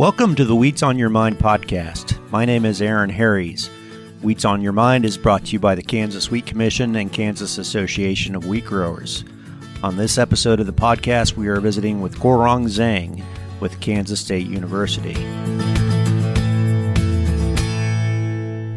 Welcome to the Wheats on Your Mind podcast. My name is Aaron Harries. Wheats on Your Mind is brought to you by the Kansas Wheat Commission and Kansas Association of Wheat Growers. On this episode of the podcast, we are visiting with Guorong Zhang with Kansas State University.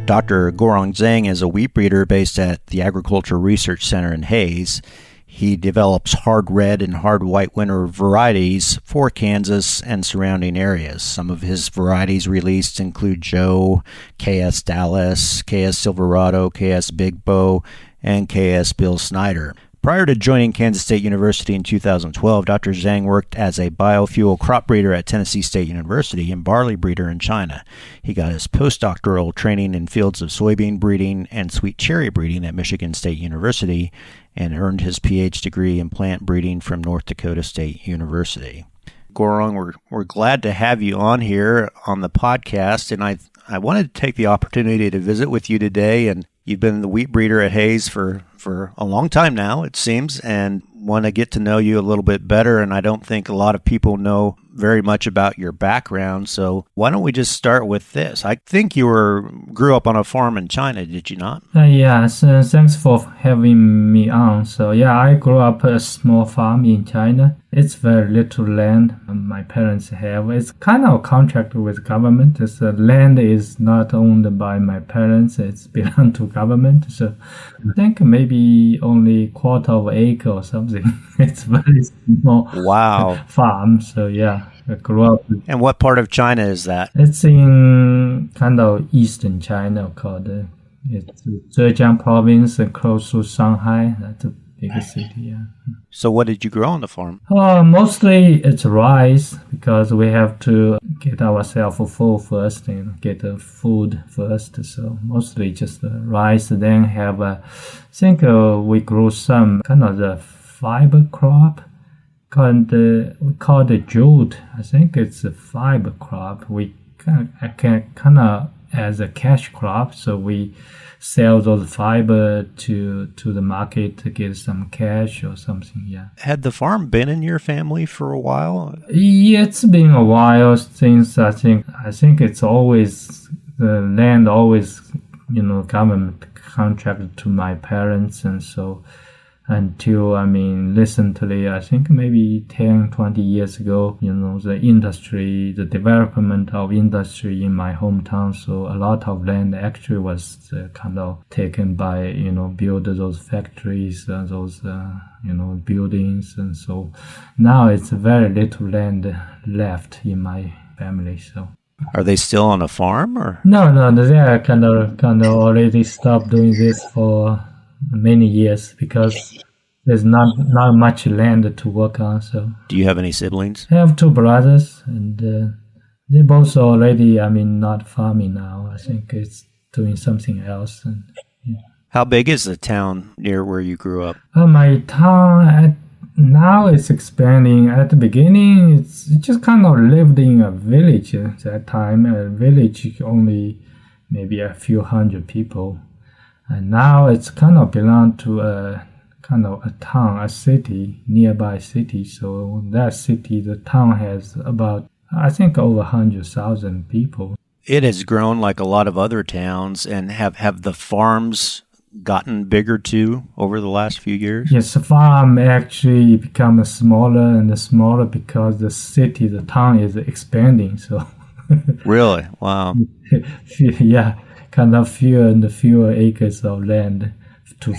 Dr. Guorong Zhang is a wheat breeder based at the Agriculture Research Center in Hays. He develops hard red and hard white winter varieties for Kansas and surrounding areas. Some of his varieties released include Joe, KS Dallas, KS Silverado, KS Big Bow, and KS Bill Snyder. Prior to joining Kansas State University in 2012, Dr. Zhang worked as a biofuel crop breeder at Tennessee State University and barley breeder in China. He got his postdoctoral training in fields of soybean breeding and sweet cherry breeding at Michigan State University and earned his PhD degree in plant breeding from North Dakota State University. Guorong, we're glad to have you on here on the podcast, and I wanted to take the opportunity to visit with you today. And you've been the wheat breeder at Hays for a long time now, it seems, and want to get to know you a little bit better. And I don't think a lot of people know very much about your background. So why don't we just start with this? I think you grew up on a farm in China, did you not? So thanks for having me on. So I grew up a small farm in China. It's very little land my parents have. It's kind of a contract with government. This land is not owned by my parents. It's belong to government. So I think maybe only quarter of an acre or something. It's very small. Wow. Farm. So I grew up. And what part of China is that? It's in kind of eastern China called it's Zhejiang province, close to Shanghai. That's a big city. So what did you grow on the farm? Mostly it's rice because we have to get ourselves full first and get the food first. So mostly just rice. Then have I think we grow some kind of the fiber crop. We call it jute. I think it's a fiber crop. We kind of as a cash crop, so we sell those fiber to the market to get some cash or something. Had the farm been in your family for a while? Yeah, it's been a while since I think it's always the land always government contracted to my parents, and so until recently, I think maybe 10, 20 years ago, the development of industry in my hometown, so a lot of land actually was kind of taken by, build those factories, those, buildings. And so now it's very little land left in my family, so. Are they still on a farm or? No, they are kind of already stopped doing this for many years because there's not much land to work on. So, do you have any siblings? I have two brothers, and they both already not farming now. I think it's doing something else. And How big is the town near where you grew up? My town now it's expanding. At the beginning, it just kind of lived in a village at that time. A village only maybe a few hundred people. And now it's kind of belong to a town, a city, nearby city. So that city, the town has about, I think, over 100,000 people. It has grown like a lot of other towns. And have the farms gotten bigger too over the last few years? Yes, the farm actually become smaller and smaller because the town is expanding. So Really? Wow. Kind of fewer and fewer acres of land for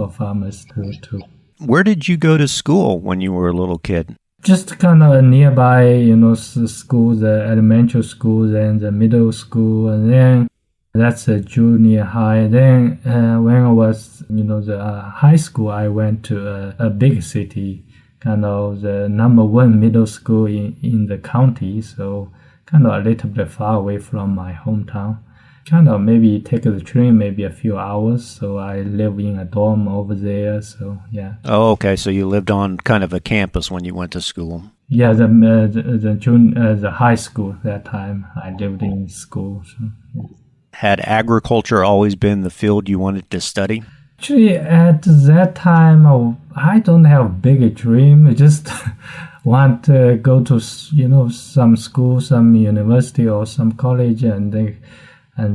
farmers to. Where did you go to school when you were a little kid? Just kind of nearby, schools, the elementary school and the middle school, and then that's a junior high. Then when I was, the high school, I went to a big city, kind of the number one middle school in the county, so kind of a little bit far away from my hometown. Kind of maybe take the train maybe a few hours. So I live in a dorm over there. So Oh, okay. So you lived on kind of a campus when you went to school. Yeah, the high school that time I lived in school. So, Had agriculture always been the field you wanted to study? Actually, at that time, I don't have big dream. Just want to go to, some school, some university or some college, and then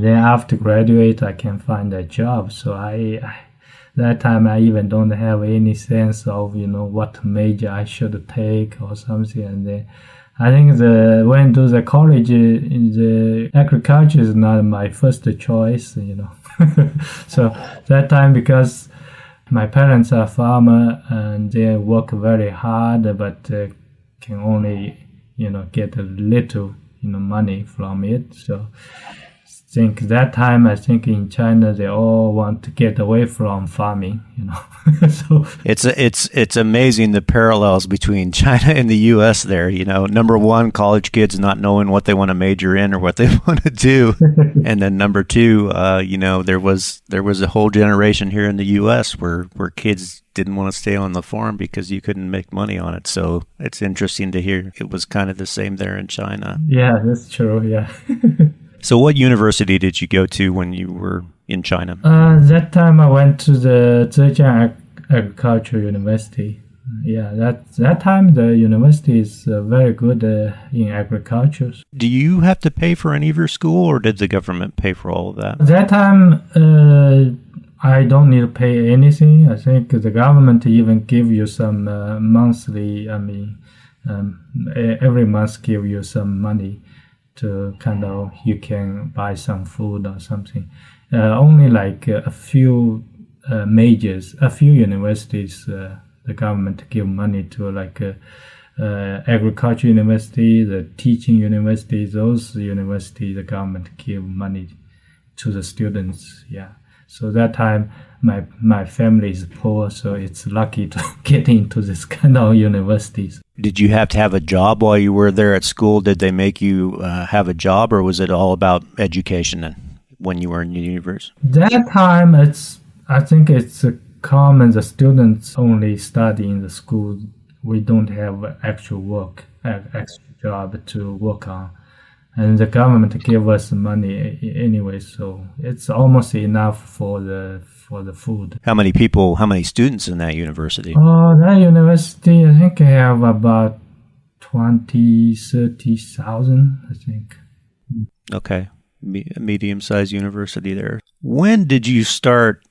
after graduate, I can find a job. So that time I even don't have any sense of, what major I should take or something. And then I think when to the college, the agriculture is not my first choice, So that time, because my parents are farmer and they work very hard, but can only, get a little, money from it. So I think in China they all want to get away from farming, So it's amazing the parallels between China and the U.S. there. Number one, college kids not knowing what they want to major in or what they want to do, and then number two, there was a whole generation here in the U.S. where kids didn't want to stay on the farm because you couldn't make money on it. So it's interesting to hear it was kind of the same there in China. Yeah, that's true. Yeah. So what university did you go to when you were in China? That time I went to the Zhejiang Agricultural University. Yeah, that time the university is very good in agriculture. Do you have to pay for any of your school, or did the government pay for all of that? That time I don't need to pay anything. I think the government even give you some monthly, every month give you some money to you can buy some food or something. Only like a few universities, the government give money to, like agriculture university, the teaching university, those universities, the government give money to the students. Yeah. So that time my family is poor, so it's lucky to get into this kind of universities. Did you have to have a job while you were there at school? Did they make you have a job, or was it all about education then when you were in university? That time, I think it's common the students only study in the school. We don't have actual work, actual job to work on. And the government gave us money anyway, so it's almost enough for the food. How many students in that university? That university, I think I have about 30,000, I think. Okay, medium-sized university there. When did you start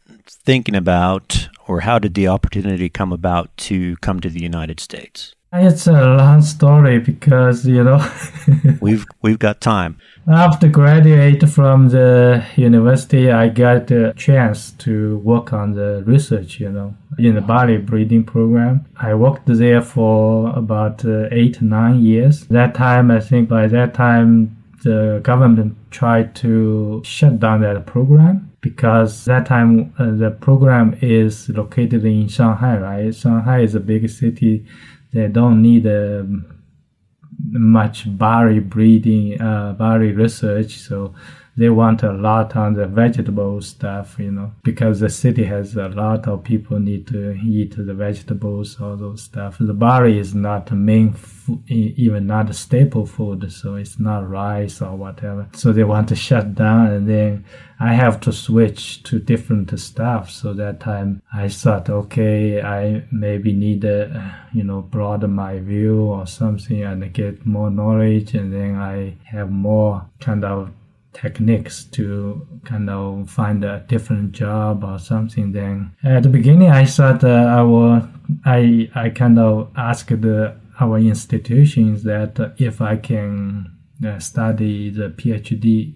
thinking about, or how did the opportunity come about to come to the United States? It's a long story because, we've got time. After graduate from the university, I got a chance to work on the research, in the barley breeding program. I worked there for about 8-9 years. That time, I think by that time, the government tried to shut down that program because that time the program is located in Shanghai, right? Shanghai is a big city. They don't need much barley breeding, barley research, so they want a lot on the vegetable stuff, because the city has a lot of people need to eat the vegetables, all those stuff. The barley is not the main food, even not a staple food, so it's not rice or whatever. So they want to shut down, and then I have to switch to different stuff. So that time I thought, okay, I maybe need to, broaden my view or something and get more knowledge, and then I have more kind of techniques to kind of find a different job or something. Then at the beginning, I thought I kind of asked our institutions that if I can study the PhD,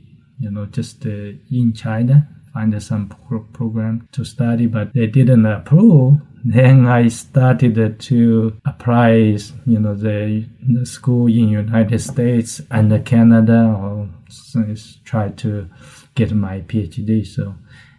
just in China, find some program to study, but they didn't approve. Then I started to apply, the school in United States and Canada, or try to get my PhD.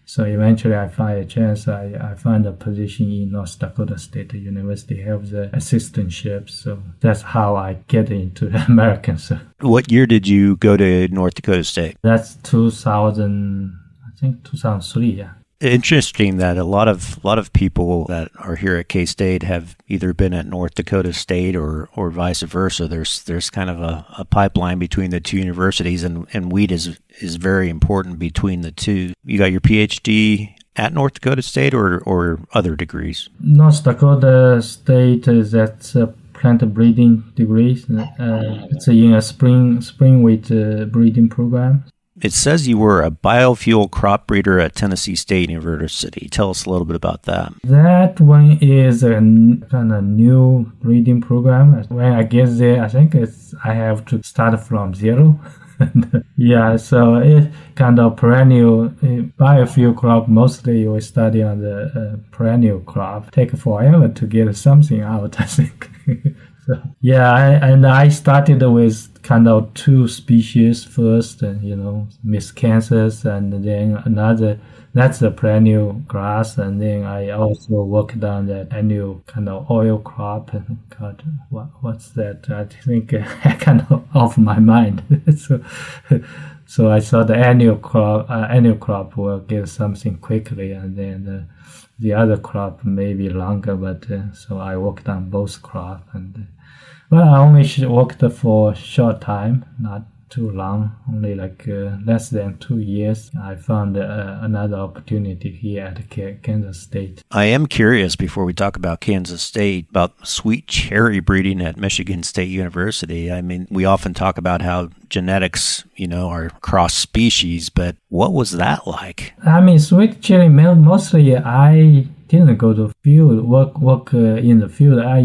So eventually I find a chance. I found a position in North Dakota State University, have the assistantship. So that's how I get into American. So what year did you go to North Dakota State? That's 2003, yeah. Interesting that a lot of people that are here at K-State have either been at North Dakota State or vice versa. There's kind of a pipeline between the two universities, and wheat is very important between the two. You got your PhD at North Dakota State or other degrees? North Dakota State, that's a plant breeding degrees. It's in a spring wheat breeding program. It says you were a biofuel crop breeder at Tennessee State University. Tell us a little bit about that. That one is a kind of new breeding program. When I get there, I think I have to start from zero. Yeah, so it's kind of perennial biofuel crop. Mostly you will study on the perennial crop. Take forever to get something out, I think. So, yeah, I started with kind of 2 species first, Miss Kansas, and then another. That's a perennial grass, and then I also worked on that annual kind of oil crop. And God, what's that? I think kind of off my mind. So I thought the annual crop will give something quickly, and then the other crop may be longer. But so I worked on both crops, but I only worked for a short time, not too long, only like less than 2 years. I found another opportunity here at Kansas State. I am curious, before we talk about Kansas State, about sweet cherry breeding at Michigan State University. I mean, we often talk about how genetics, are cross species, but what was that like? I mean, sweet cherry, mostly I didn't go to field, work in the field. I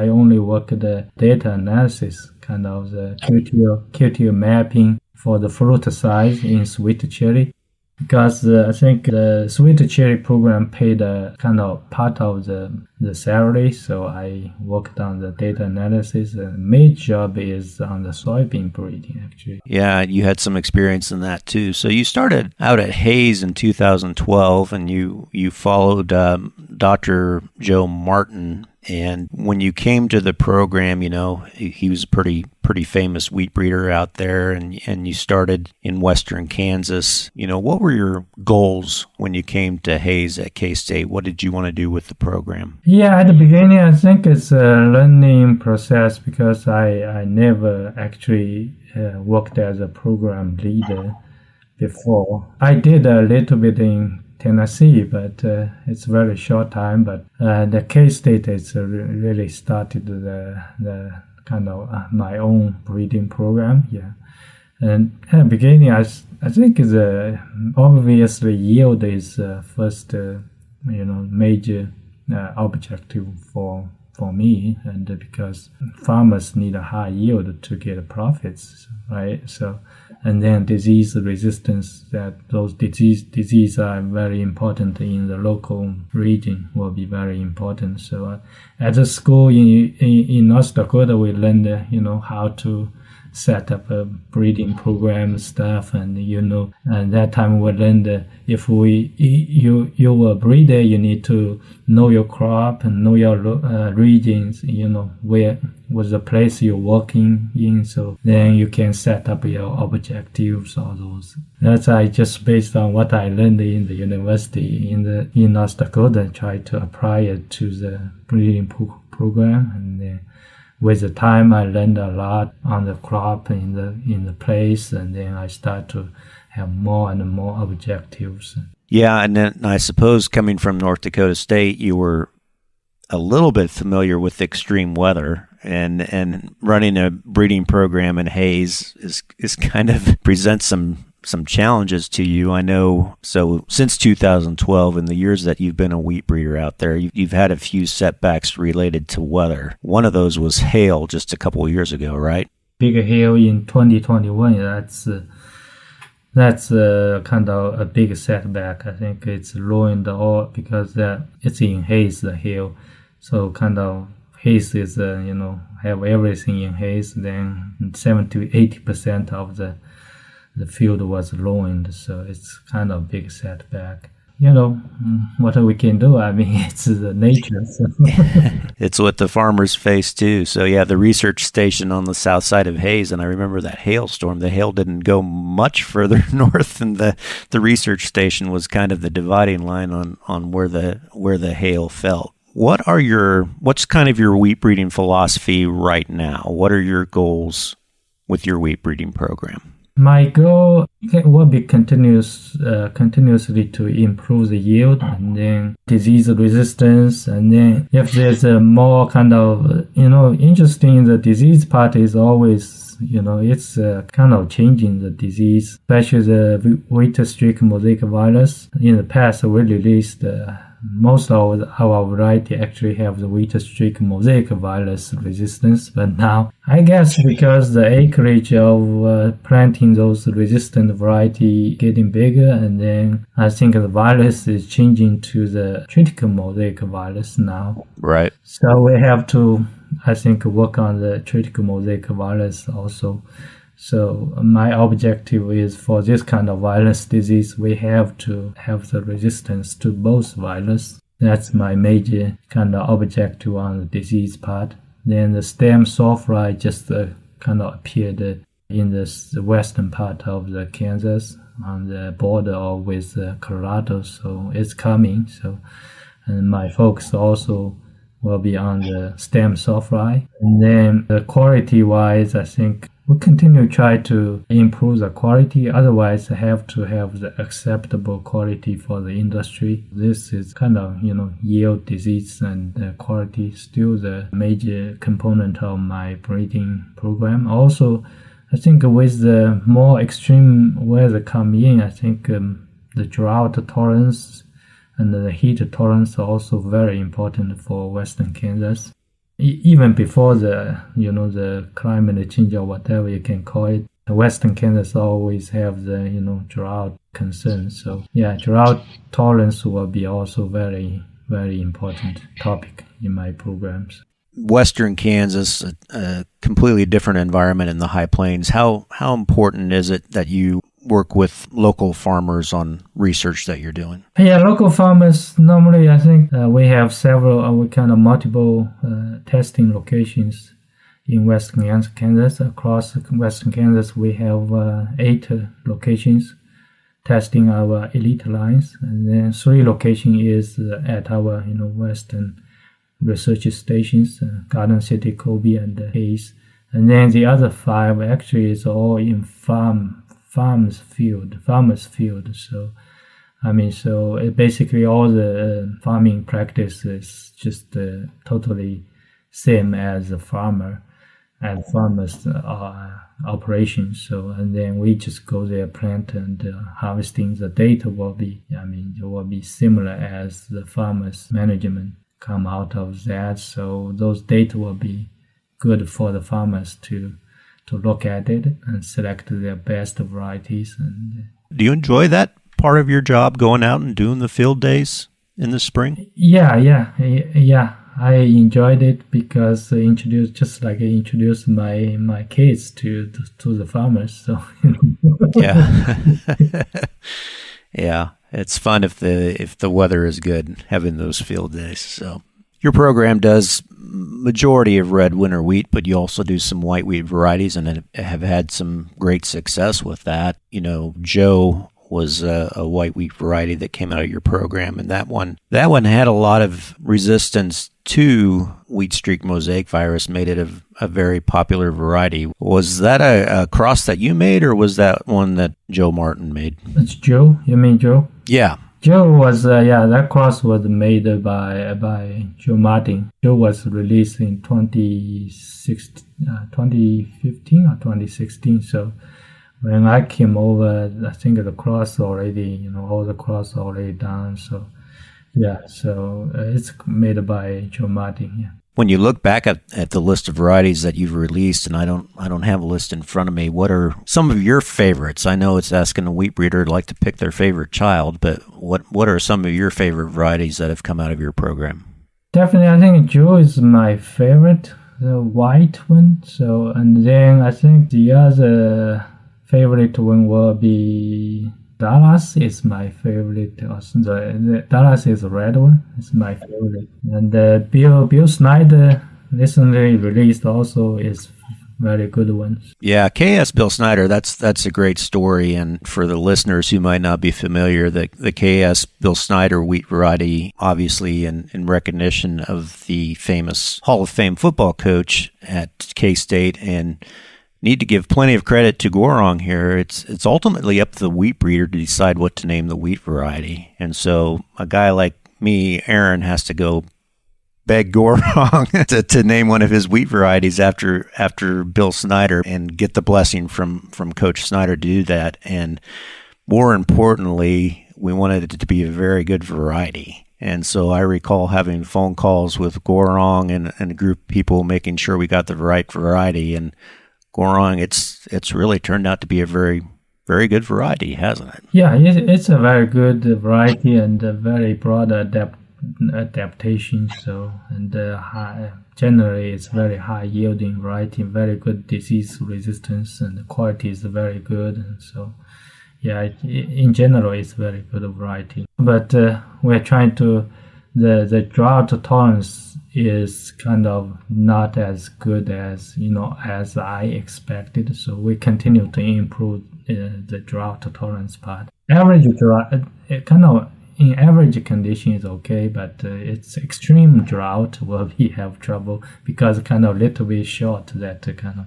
only work the data analysis, kind of the QTL mapping for the fruit size in sweet cherry. Because I think the sweet cherry program paid a kind of part of the salary, so I worked on the data analysis. The main job is on the soybean breeding, actually. Yeah, you had some experience in that too. So you started out at Hayes in 2012, and you followed Dr. Joe Martin. And when you came to the program, he was a pretty famous wheat breeder out there, and you started in western Kansas. What were your goals when you came to Hayes at K-State? What did you want to do with the program? Yeah, at the beginning, I think it's a learning process because I never actually worked as a program leader before. I did a little bit in Tennessee, but it's a very short time. But the K-State is really started the kind of my own breeding program. Yeah, and at the beginning, I think obviously yield is first major objective for me, and because farmers need a high yield to get profits, right? So, and then disease resistance, that those disease are very important in the local region, will be very important. So at the school in North Dakota, we learned how to set up a breeding program stuff, and and that time we learned if you were a breeder, you need to know your crop and know your regions, where was the place you're working in, so then you can set up your objectives, all those. That's just based on what I learned in the university in North Dakota, try to apply it to the breeding program, and with the time, I learned a lot on the crop in the place, and then I start to have more and more objectives. Yeah, and then I suppose coming from North Dakota State, you were a little bit familiar with extreme weather, and running a breeding program in Hayes is kind of presents some challenges to you, I know. So since 2012, in the years that you've been a wheat breeder out there, you've had a few setbacks related to weather. One of those was hail just a couple of years ago, right? Big hail in 2021, that's kind of a big setback. I think it's ruined all, because it's in Hayes, the hail. So kind of Hayes is, have everything in Hayes, then 70 to 80% of the field was ruined, so it's kind of a big setback. What we can do, I mean, it's the nature. So. It's what the farmers face too. So yeah, the research station on the south side of Hayes, and I remember that hailstorm, the hail didn't go much further north, and the research station was kind of the dividing line on where the hail fell. What's kind of your wheat breeding philosophy right now? What are your goals with your wheat breeding program? My goal will be continuously to improve the yield and then disease resistance. And then if there's a more kind of, interesting, the disease part is always, it's kind of changing the disease, especially the wheat streak mosaic virus. In the past, we released most of our variety actually have the wheat streak mosaic virus resistance, but now I guess because the acreage of planting those resistant variety getting bigger, and then I think the virus is changing to the triticum mosaic virus now. Right. So we have to, I think, work on the triticum mosaic virus also. So my objective is for this kind of virus disease, we have to have the resistance to both virus. That's my major kind of objective on the disease part. Then the stem sawfly just kind of appeared in the western part of the Kansas on the border with Colorado. So it's coming. So, and my focus also will be on the stem sawfly. And then the quality-wise, I think we continue to try to improve the quality. Otherwise, I have to have the acceptable quality for the industry. This is kind of, yield disease and quality still the major component of my breeding program. Also, I think with the more extreme weather coming in, I think the drought tolerance and the heat tolerance are also very important for Western Kansas. Even before the climate change or whatever you can call it, Western Kansas always have the, drought concerns. So yeah, drought tolerance will be also very, very important topic in my programs. Western Kansas, a completely different environment in the high plains. How important is it that you work with local farmers on research that you're doing? Yeah, local farmers, normally I think we have several, multiple testing locations in Western Kansas. Across Western Kansas, we have 8 locations testing our elite lines. And then 3 locations is at our, Western research stations, Garden City, Colby, and Hayes. And then the other 5 actually is all in farmers field. So, so it basically all the farming practice is just totally same as a farmer and farmers operations. So, and then we just go there, plant and harvesting. The data will be, it will be similar as the farmers management come out of that. So those data will be good for the farmers to look at it and select their best varieties. And do you enjoy that part of your job, going out and doing the field days in the spring? Yeah. I enjoyed it because I introduced my kids to the farmers. So yeah, yeah, it's fun if the weather is good, having those field days. So your program does majority of red winter wheat, but you also do some white wheat varieties and have had some great success with that. Joe was a white wheat variety that came out of your program, and that one had a lot of resistance to wheat streak mosaic virus, made it a very popular variety. Was that a cross that you made, or was that one that Joe Martin made? It's Joe. You mean Joe? Yeah. Joe was, that cross was made by Joe Martin. Joe was released in 2015 or 2016. So when I came over, I think the cross already, all the cross already done. So yeah, so it's made by Joe Martin. Yeah. When you look back at the list of varieties that you've released, and I don't have a list in front of me, what are some of your favorites? I know it's asking a wheat breeder to like to pick their favorite child, but what are some of your favorite varieties that have come out of your program? Definitely, I think Joe is my favorite, the white one. So, and then I think the other favorite one will be Dallas is my favorite. The Dallas is a red one. It's my favorite. And Bill Snyder recently released also is very good one. Yeah, KS Bill Snyder, that's a great story. And for the listeners who might not be familiar, the KS Bill Snyder wheat variety, obviously in recognition of the famous Hall of Fame football coach at K-State and need to give plenty of credit to Guorong here. It's ultimately up to the wheat breeder to decide what to name the wheat variety. And so a guy like me, Aaron, has to go beg Guorong to name one of his wheat varieties after Bill Snyder and get the blessing from Coach Snyder to do that. And more importantly, we wanted it to be a very good variety. And so I recall having phone calls with Guorong and a group of people making sure we got the right variety. And Guorong, it's really turned out to be a very, very good variety, hasn't it? Yeah, it's a very good variety and a very broad adaptation. So, and generally it's very high yielding variety, very good disease resistance, and the quality is very good. And so, yeah, in general, it's very good variety. But we're trying to, the drought tolerance is kind of not as good as, as I expected. So we continue to improve the drought tolerance part. Average drought, in average condition is okay, but it's extreme drought where we have trouble because kind of little bit short that kind of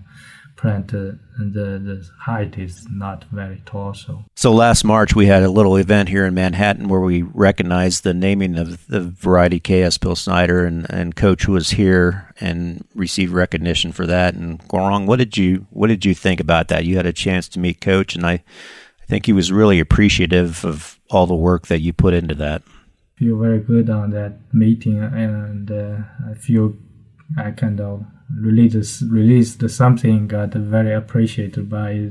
plant, the height is not very tall. So last March we had a little event here in Manhattan where we recognized the naming of the variety KS Bill Snyder, and Coach was here and received recognition for that. And Guorong, what did you think about that? You had a chance to meet Coach, and I think he was really appreciative of all the work that you put into that. I feel very good on that meeting, and I feel I kind of released something, got very appreciated by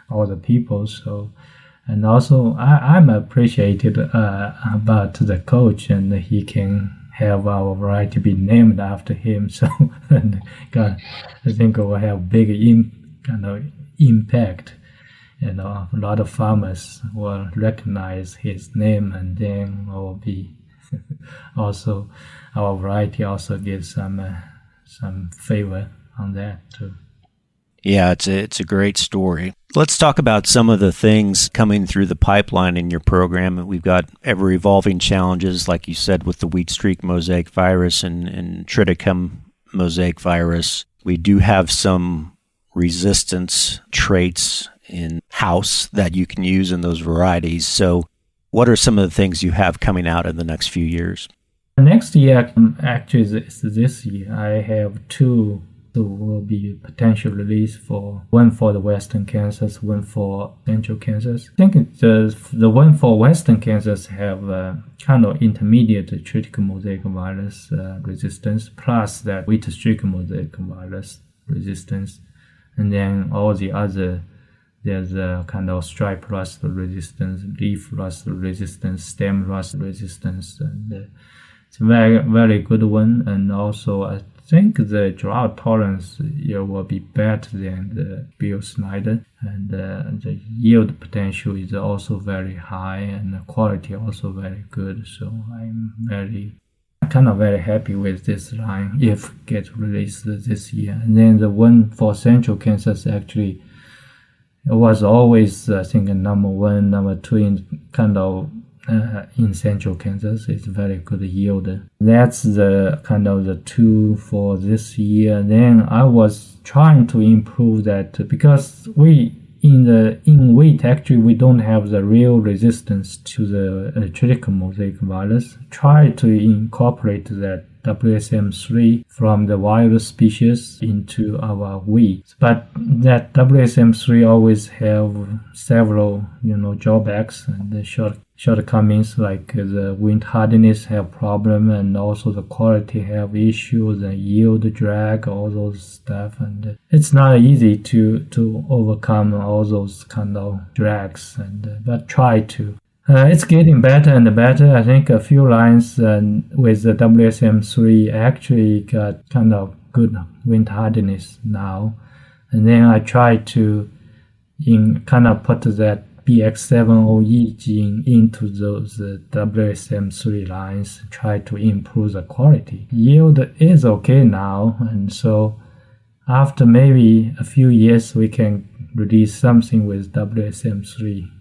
all the people. So, and also I'm appreciated about the coach, and he can have our variety be named after him. So, and I think it will have big impact. A lot of farmers will recognize his name, and then will be also our variety also gives some favor on that too. Yeah, it's a great story. Let's talk about some of the things coming through the pipeline in your program. We've got ever-evolving challenges, like you said, with the wheat streak mosaic virus and triticum mosaic virus. We do have some resistance traits in-house that you can use in those varieties. So what are some of the things you have coming out in the next few years? Next year, actually it's this year, I have two that will be potential release one for the Western Kansas, one for Central Kansas. I think the one for Western Kansas have kind of intermediate triticum mosaic virus resistance, plus that wheat streak mosaic virus resistance. And then all the other, there's a kind of stripe rust resistance, leaf rust resistance, stem rust resistance, and it's a very, very good one. And also, I think the drought tolerance will be better than the Bill Snyder, and the yield potential is also very high, and the quality also very good. So I'm kind of very happy with this line if it gets released this year. And then the one for Central Kansas, actually, it was always, I think, number one, number two in Central Kansas. It's very good yield. That's the kind of the two for this year. Then I was trying to improve that because in wheat, actually, we don't have the real resistance to the triticum mosaic virus. Try to incorporate that WSM3 from the wild species into our wheat. But that WSM3 always have several, drawbacks and the shortcomings, like the wind hardiness have problem, and also the quality have issues, the yield drag, all those stuff. And it's not easy to overcome all those kind of drags, but try to. It's getting better and better. I think a few lines with the WSM3 actually got kind of good wind hardiness now. And then I try to kind of put that BX70E gene into those WSM3 lines, try to improve the quality. Yield is okay now, and so after maybe a few years we can release something with WSM3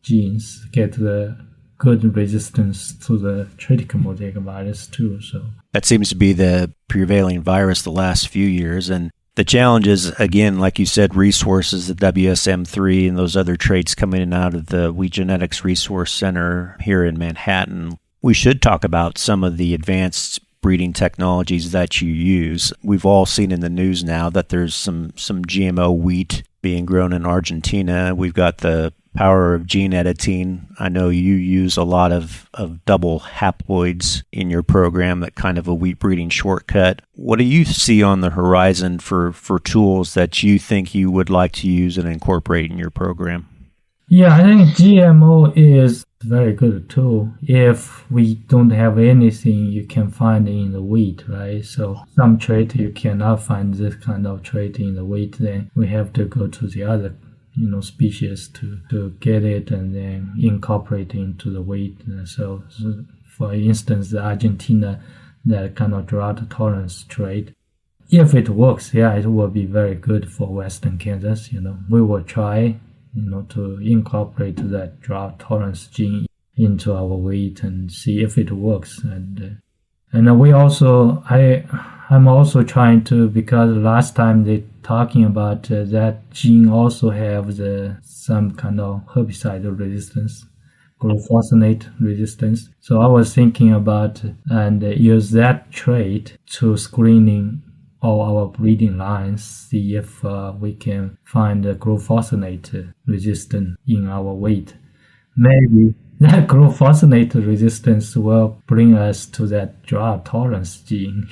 genes, get the good resistance to the triticum mosaic virus too. So that seems to be the prevailing virus the last few years, and The challenge is, again, like you said, resources, the WSM3 and those other traits coming in out of the Wheat Genetics Resource Center here in Manhattan. We should talk about some of the advanced breeding technologies that you use. We've all seen in the news now that there's some GMO wheat being grown in Argentina. We've got the power of gene editing. I know you use a lot of double haploids in your program, that kind of a wheat breeding shortcut. What do you see on the horizon for tools that you think you would like to use and incorporate in your program? Yeah, I think GMO is a very good tool. If we don't have anything you can find in the wheat, right? So some trait you cannot find this kind of trait in the wheat, then we have to go to the other species to get it and then incorporate into the wheat. So for instance, the Argentina, that kind of drought tolerance trait, if it works, it will be very good for Western Kansas. We will try, to incorporate that drought tolerance gene into our wheat and see if it works. And we also, I'm also trying to, because last time they talking about that gene also have some kind of herbicide resistance, glufosinate resistance. So I was thinking about and use that trait to screening all our breeding lines, see if we can find a glufosinate resistance in our wheat. Maybe that glufosinate resistance will bring us to that drought tolerance gene.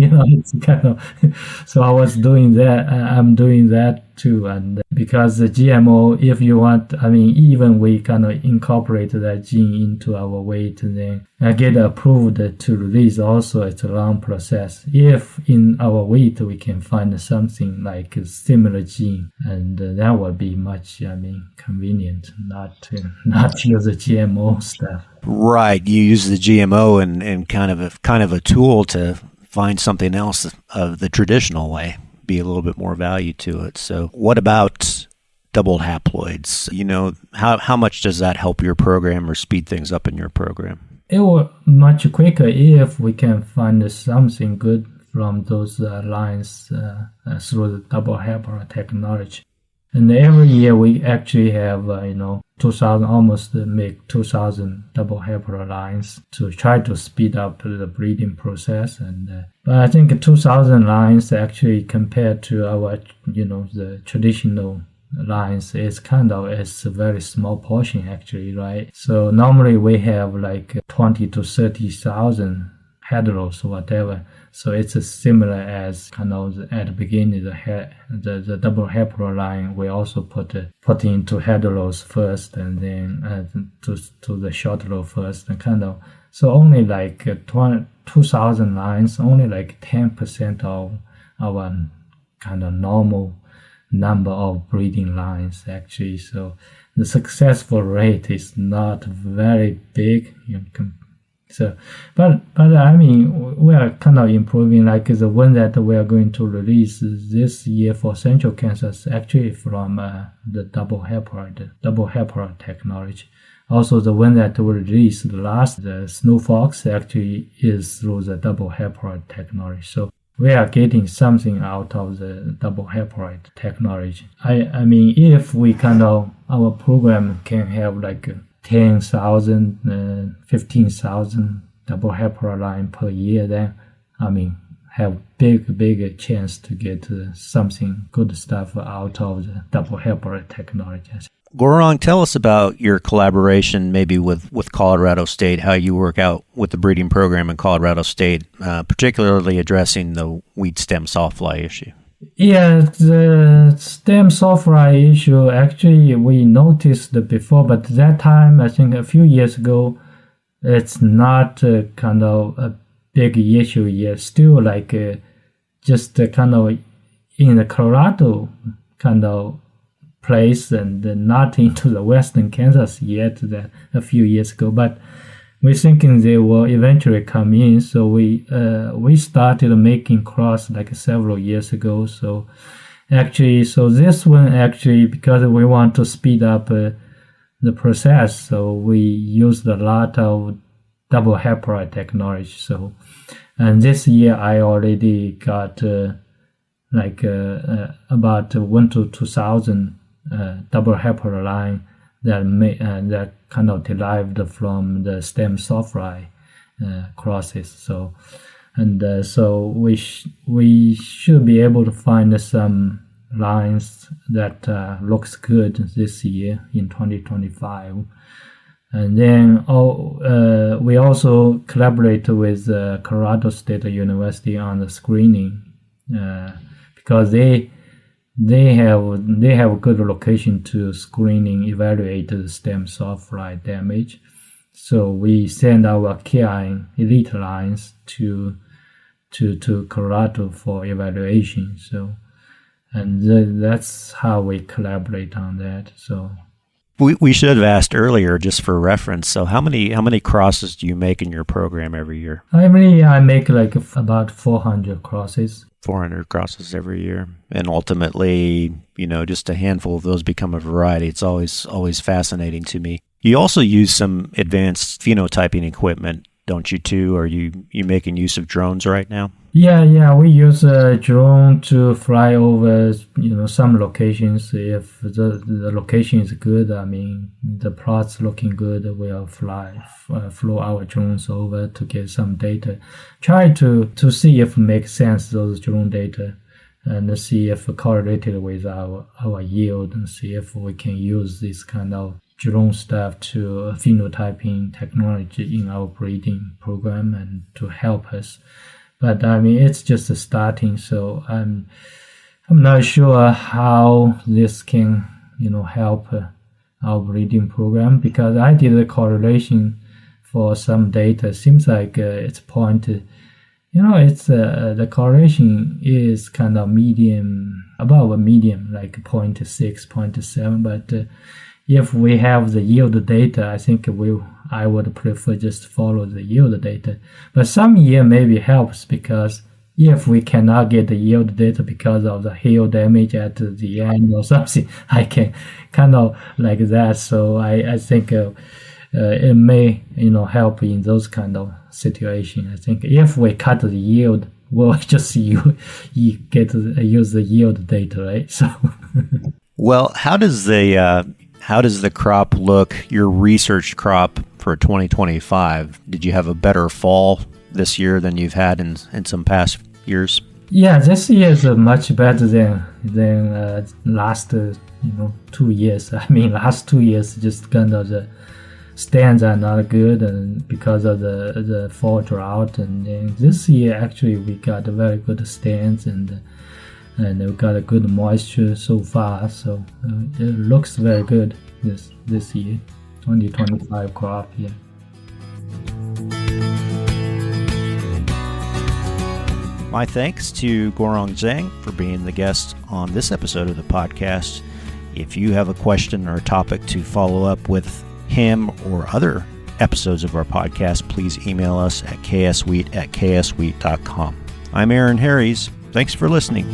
It's kind of. So I was doing that. I'm doing that too, and because the GMO, if you want, even we kind of incorporate that gene into our wheat and then get approved to release. Also, it's a long process. If in our wheat we can find something like a similar gene, and that would be much, convenient. Not use the GMO stuff. Right, you use the GMO and kind of a tool to find something else of the traditional way, be a little bit more value to it. So what about double haploids? How much does that help your program or speed things up in your program? It will much quicker if we can find something good from those lines through the double haploid technology. And every year we actually have, 2,000, almost make 2,000 double haploid lines to try to speed up the breeding process. But I think 2,000 lines actually compared to our, the traditional lines is it's a very small portion actually, right? So normally we have like 20 to 30,000 heteros or whatever. So it's similar as kind of at the beginning, the double haploid line, we also put into heteros first and then to the short row first and kind of. So only like 2,000 lines, only like 10% of our kind of normal number of breeding lines actually. So the successful rate is not very big. So, but we are kind of improving. Like the one that we are going to release this year for Central Kansas, actually from the double haploid technology. Also, the one that we released the Snow Fox, actually is through the double haploid technology. So we are getting something out of the double haploid technology. If we our program can have like 10,000, 15,000 double haploid line per year, then have big chance to get something good stuff out of the double haploid technology. Guorong, tell us about your collaboration maybe with Colorado State, how you work out with the breeding program in Colorado State, particularly addressing the wheat stem sawfly issue. Yeah, the stem sawfly issue, actually we noticed before, but that time, I think a few years ago, it's not kind of a big issue yet. Still like just kind of in the Colorado kind of place and not into the Western Kansas yet a few years ago. But we're thinking they will eventually come in, so we started making cross like several years ago. So this one actually, because we want to speed up the process, so we used a lot of double haploid technology. So, and this year I already got like about 1 to 2,000 double haploid line that kind of derived from the stem soft rye crosses. So we should be able to find some lines that looks good this year in 2025. And then we also collaborate with Colorado State University on the screening because they have a good location to screening, evaluate the stem soft rye damage. So we send our KI elite lines to Colorado for evaluation. So, and that's how we collaborate on that. So. We should have asked earlier, just for reference. So, how many crosses do you make in your program every year? I make like about 400 crosses. 400 crosses every year, and ultimately, just a handful of those become a variety. It's always fascinating to me. You also use some advanced phenotyping equipment, don't you? Too? Are you making use of drones right now? Yeah. We use a drone to fly over, some locations. If the location is good, the plot's looking good, we'll flew our drones over to get some data. Try to see if it makes sense, those drone data, and see if it correlated with our yield, and see if we can use this kind of drone stuff to phenotyping technology in our breeding program and to help us. But it's just starting, so I'm not sure how this can help our breeding program, because I did a correlation for some data. Seems like it's pointed, it's the correlation is kind of medium, above a medium, like 0.6, 0.7, but if we have the yield data, I think I would prefer just follow the yield data. But some year maybe helps, because if we cannot get the yield data because of the hail damage at the end or something, I can kind of like that. So I think it may help in those kind of situation. I think if we cut the yield, we'll just you get to use the yield data, right? So well, how does the crop look, your research crop, for 2025? Did you have a better fall this year than you've had in some past years? Yeah, this year is much better than last 2 years. Last 2 years just kind of the stands are not good, and because of the fall drought. And then this year actually we got very good stands, and we got a good moisture so far. So it looks very good this year, 2025 crop. Yeah. My thanks to Guorong Zhang for being the guest on this episode of the podcast. If you have a question or a topic to follow up with him or other episodes of our podcast, please email us at kswheat@kswheat.com. I'm Aaron Harries. Thanks for listening.